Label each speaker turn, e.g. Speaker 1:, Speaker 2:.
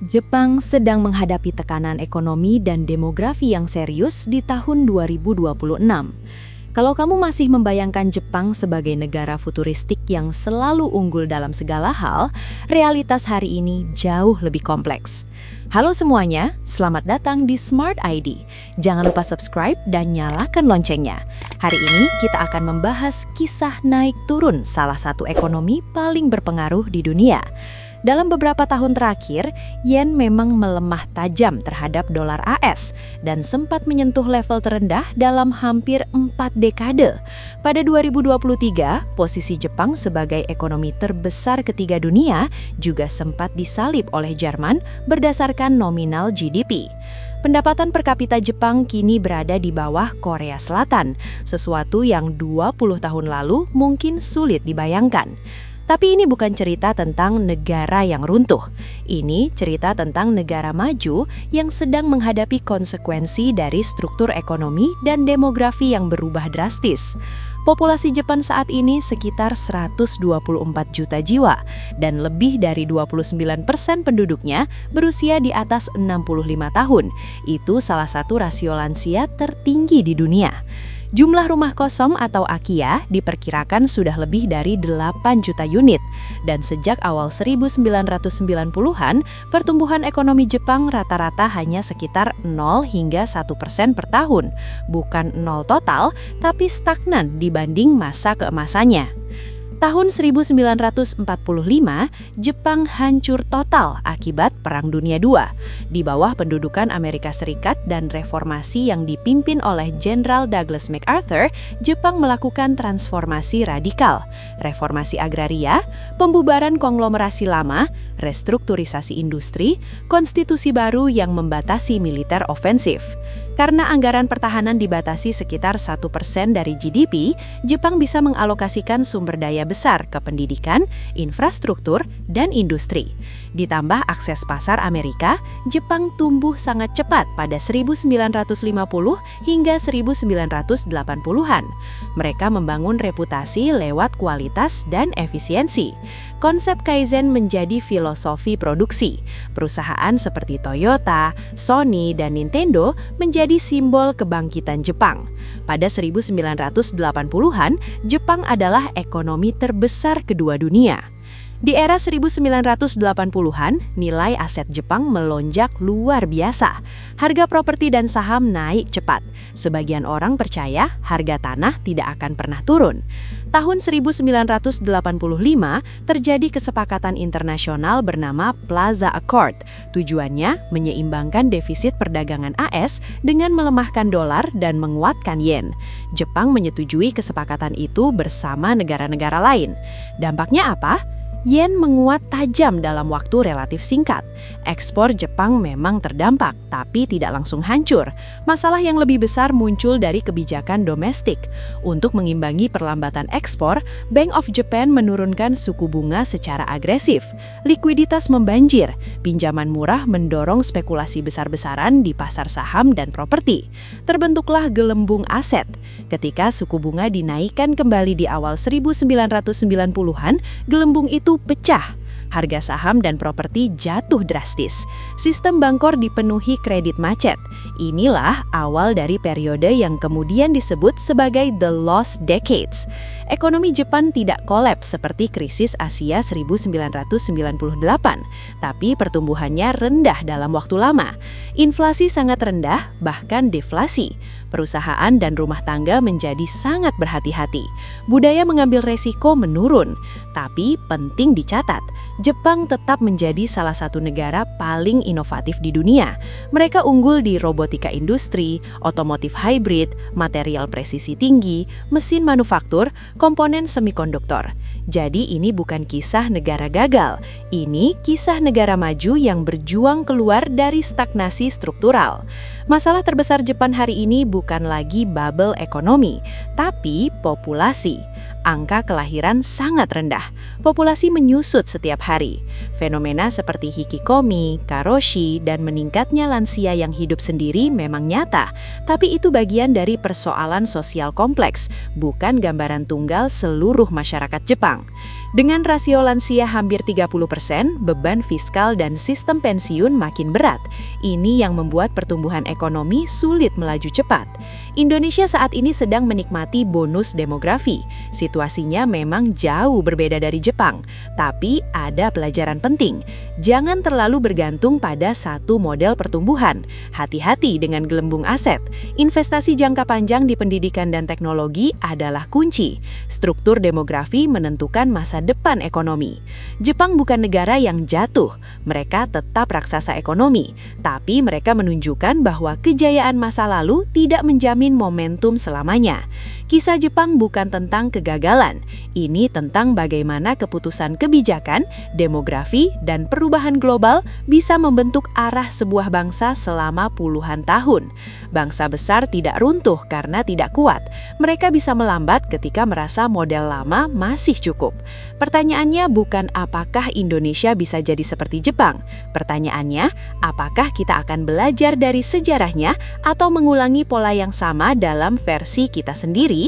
Speaker 1: Jepang sedang menghadapi tekanan ekonomi dan demografi yang serius di tahun 2026. Kalau kamu masih membayangkan Jepang sebagai negara futuristik yang selalu unggul dalam segala hal, realitas hari ini jauh lebih kompleks. Halo semuanya, selamat datang di Smart ID. Jangan lupa subscribe dan nyalakan loncengnya. Hari ini kita akan membahas kisah naik turun salah satu ekonomi paling berpengaruh di dunia. Dalam beberapa tahun terakhir, yen memang melemah tajam terhadap dolar AS dan sempat menyentuh level terendah dalam hampir 4 dekade. Pada 2023, posisi Jepang sebagai ekonomi terbesar ketiga dunia juga sempat disalib oleh Jerman berdasarkan nominal GDP. Pendapatan per kapita Jepang kini berada di bawah Korea Selatan, sesuatu yang 20 tahun lalu mungkin sulit dibayangkan. Tapi ini bukan cerita tentang negara yang runtuh. Ini cerita tentang negara maju yang sedang menghadapi konsekuensi dari struktur ekonomi dan demografi yang berubah drastis. Populasi Jepang saat ini sekitar 124 juta jiwa dan lebih dari 29% penduduknya berusia di atas 65 tahun. Itu salah satu rasio lansia tertinggi di dunia. Jumlah rumah kosong atau Akiya diperkirakan sudah lebih dari 8 juta unit. Dan sejak awal 1990-an, pertumbuhan ekonomi Jepang rata-rata hanya sekitar 0 hingga 1% per tahun. Bukan 0 total, tapi stagnan dibanding masa keemasannya. Tahun 1945, Jepang hancur total akibat Perang Dunia II. Di bawah pendudukan Amerika Serikat dan reformasi yang dipimpin oleh Jenderal Douglas MacArthur, Jepang melakukan transformasi radikal, reformasi agraria, pembubaran konglomerasi lama, restrukturisasi industri, konstitusi baru yang membatasi militer ofensif. Karena anggaran pertahanan dibatasi sekitar 1% dari GDP, Jepang bisa mengalokasikan sumber daya besar ke pendidikan, infrastruktur, dan industri. Ditambah akses pasar Amerika, Jepang tumbuh sangat cepat pada 1950 hingga 1980-an. Mereka membangun reputasi lewat kualitas dan efisiensi. Konsep Kaizen menjadi filosofi produksi. Perusahaan seperti Toyota, Sony, dan Nintendo menjadi simbol kebangkitan Jepang. Pada 1980-an, Jepang adalah ekonomi terbesar kedua dunia. Di era 1980-an, nilai aset Jepang melonjak luar biasa. Harga properti dan saham naik cepat. Sebagian orang percaya harga tanah tidak akan pernah turun. Tahun 1985, terjadi kesepakatan internasional bernama Plaza Accord. Tujuannya menyeimbangkan defisit perdagangan AS dengan melemahkan dolar dan menguatkan yen. Jepang menyetujui kesepakatan itu bersama negara-negara lain. Dampaknya apa? Yen menguat tajam dalam waktu relatif singkat. Ekspor Jepang memang terdampak, tapi tidak langsung hancur. Masalah yang lebih besar muncul dari kebijakan domestik. Untuk mengimbangi perlambatan ekspor, Bank of Japan menurunkan suku bunga secara agresif. Likuiditas membanjir, pinjaman murah mendorong spekulasi besar-besaran di pasar saham dan properti. Terbentuklah gelembung aset. Ketika suku bunga dinaikkan kembali di awal 1990-an, gelembung itu pecah. Harga saham dan properti jatuh drastis. Sistem Bangkor dipenuhi kredit macet. Inilah awal dari periode yang kemudian disebut sebagai The Lost Decades. Ekonomi Jepang tidak kolaps seperti krisis Asia 1998, tapi pertumbuhannya rendah dalam waktu lama. Inflasi sangat rendah, bahkan deflasi. Perusahaan dan rumah tangga menjadi sangat berhati-hati. Budaya mengambil resiko menurun. Tapi penting dicatat, Jepang tetap menjadi salah satu negara paling inovatif di dunia. Mereka unggul di robotika industri, otomotif hybrid, material presisi tinggi, mesin manufaktur, komponen semikonduktor. Jadi ini bukan kisah negara gagal, ini kisah negara maju yang berjuang keluar dari stagnasi struktural. Masalah terbesar Jepang hari ini bukan lagi bubble ekonomi, tapi populasi. Angka kelahiran sangat rendah. Populasi menyusut setiap hari. Fenomena seperti hikikomi, karoshi, dan meningkatnya lansia yang hidup sendiri memang nyata. Tapi itu bagian dari persoalan sosial kompleks, bukan gambaran tunggal seluruh masyarakat Jepang. Dengan rasio lansia hampir 30%, beban fiskal dan sistem pensiun makin berat. Ini yang membuat pertumbuhan ekonomi sulit melaju cepat. Indonesia saat ini sedang menikmati bonus demografi. Situasinya memang jauh berbeda dari Jepang, tapi ada pelajaran penting. Jangan terlalu bergantung pada satu model pertumbuhan. Hati-hati dengan gelembung aset. Investasi jangka panjang di pendidikan dan teknologi adalah kunci. Struktur demografi menentukan masa depan ekonomi. Jepang bukan negara yang jatuh. Mereka tetap raksasa ekonomi, tapi mereka menunjukkan bahwa kejayaan masa lalu tidak menjamin momentum selamanya. Kisah Jepang bukan tentang kegagalan. Ini tentang bagaimana keputusan kebijakan, demografi, dan perubahan global bisa membentuk arah sebuah bangsa selama puluhan tahun. Bangsa besar tidak runtuh karena tidak kuat. Mereka bisa melambat ketika merasa model lama masih cukup. Pertanyaannya bukan apakah Indonesia bisa jadi seperti Jepang. Pertanyaannya, apakah kita akan belajar dari sejarahnya atau mengulangi pola yang sama dalam versi kita sendiri?